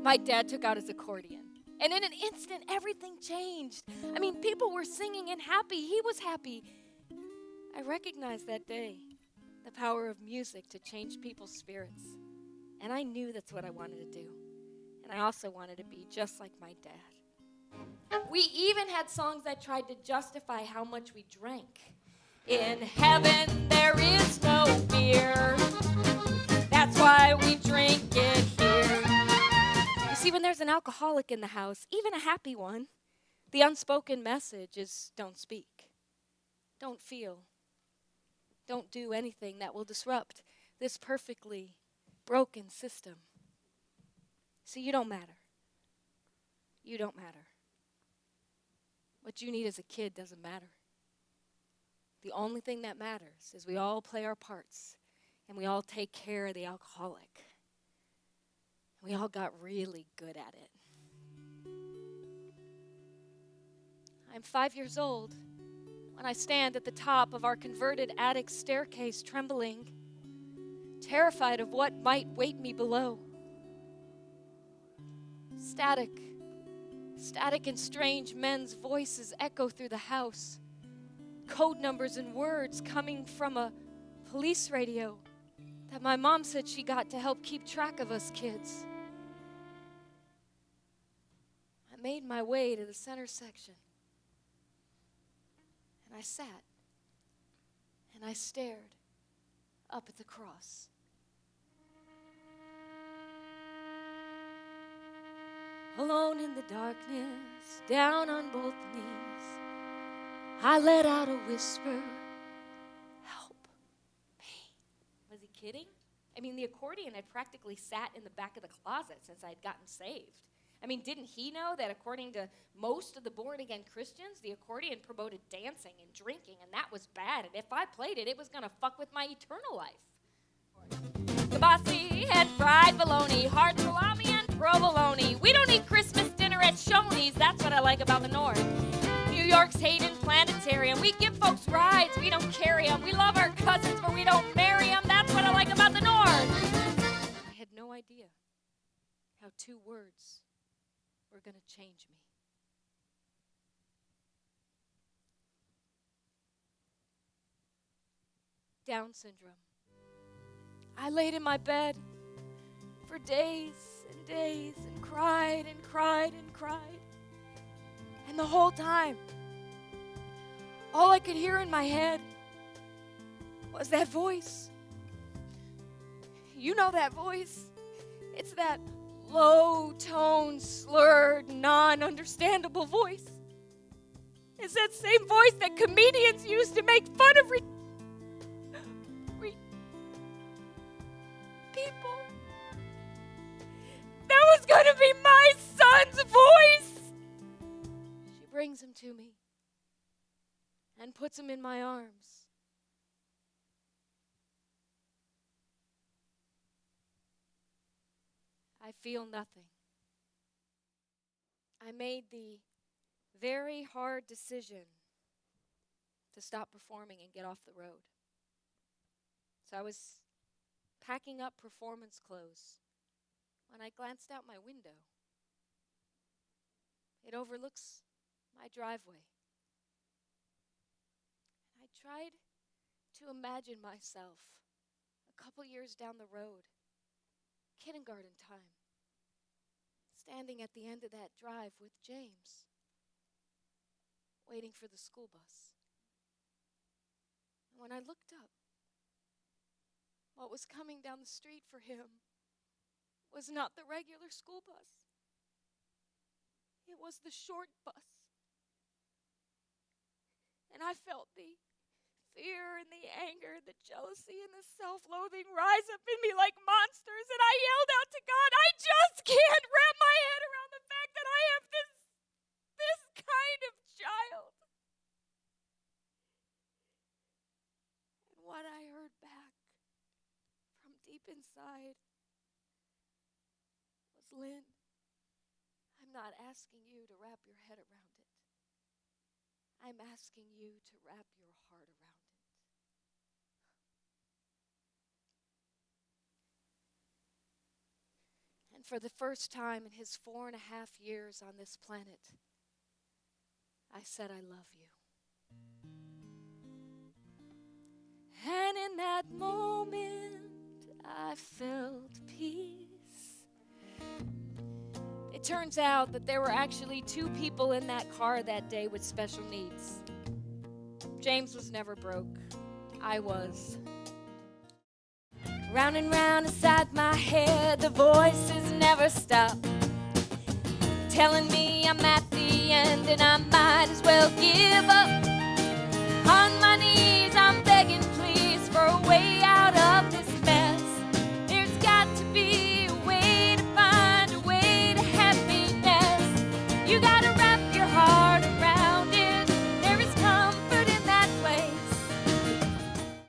my dad took out his accordion. And in an instant, everything changed. I mean, people were singing and happy. He was happy. I recognized that day the power of music to change people's spirits. And I knew that's what I wanted to do. And I also wanted to be just like my dad. We even had songs that tried to justify how much we drank. In heaven, there is no fear. That's why we drink it here. You see, when there's an alcoholic in the house, even a happy one, the unspoken message is don't speak, don't feel, don't do anything that will disrupt this perfectly broken system. See, you don't matter. You don't matter. What you need as a kid doesn't matter. The only thing that matters is we all play our parts and we all take care of the alcoholic. We all got really good at it. I'm 5 years old when I stand at the top of our converted attic staircase trembling, terrified of what might wait me below. Static and strange men's voices echo through the house. Code numbers and words coming from a police radio that my mom said she got to help keep track of us kids. I made my way to the center section. And I sat. And I stared up at the cross. Alone in the darkness, down on both knees, I let out a whisper, help me. Was he kidding? I mean, the accordion had practically sat in the back of the closet since I had gotten saved. I mean, didn't he know that according to most of the born-again Christians, the accordion promoted dancing and drinking, and that was bad, and if I played it, it was going to fuck with my eternal life. Kibasi and fried bologna, hard salami and provolone. We don't eat Christmas dinner at Shoney's, that's what I like about the North. New York's Hayden Planetarium. We give folks rides, we don't carry them. We love our cousins, but we don't marry them. That's what I like about the North. I had no idea how 2 words were going to change me. Down syndrome. I laid in my bed for days and days and cried and cried and cried. And the whole time, all I could hear in my head was that voice. You know that voice. It's that low-toned, slurred, non-understandable voice. It's that same voice that comedians use to make fun of people. That was going to be my son's voice. She brings him to me and puts him in my arms. I feel nothing. I made the very hard decision to stop performing and get off the road. So I was packing up performance clothes when I glanced out my window. It overlooks my driveway. And I tried to imagine myself a couple years down the road, kindergarten time, standing at the end of that drive with James, waiting for the school bus. And when I looked up, what was coming down the street for him was not the regular school bus. It was the short bus. And I felt the fear and the anger, the jealousy and the self-loathing rise up in me like monsters, and I yelled out to God, I just can't wrap my head around the fact that I have this kind of child. And what I heard back from deep inside was, Lynn, I'm not asking you to wrap your head around it. I'm asking you to wrap your heart around it. And for the first time in his 4.5 years on this planet, I said, I love you. And in that moment, I felt peace. It turns out that there were actually 2 people in that car that day with special needs. James was never broke. I was. Round and round inside my head, the voices never stop, telling me I'm at the end and I might as well give up on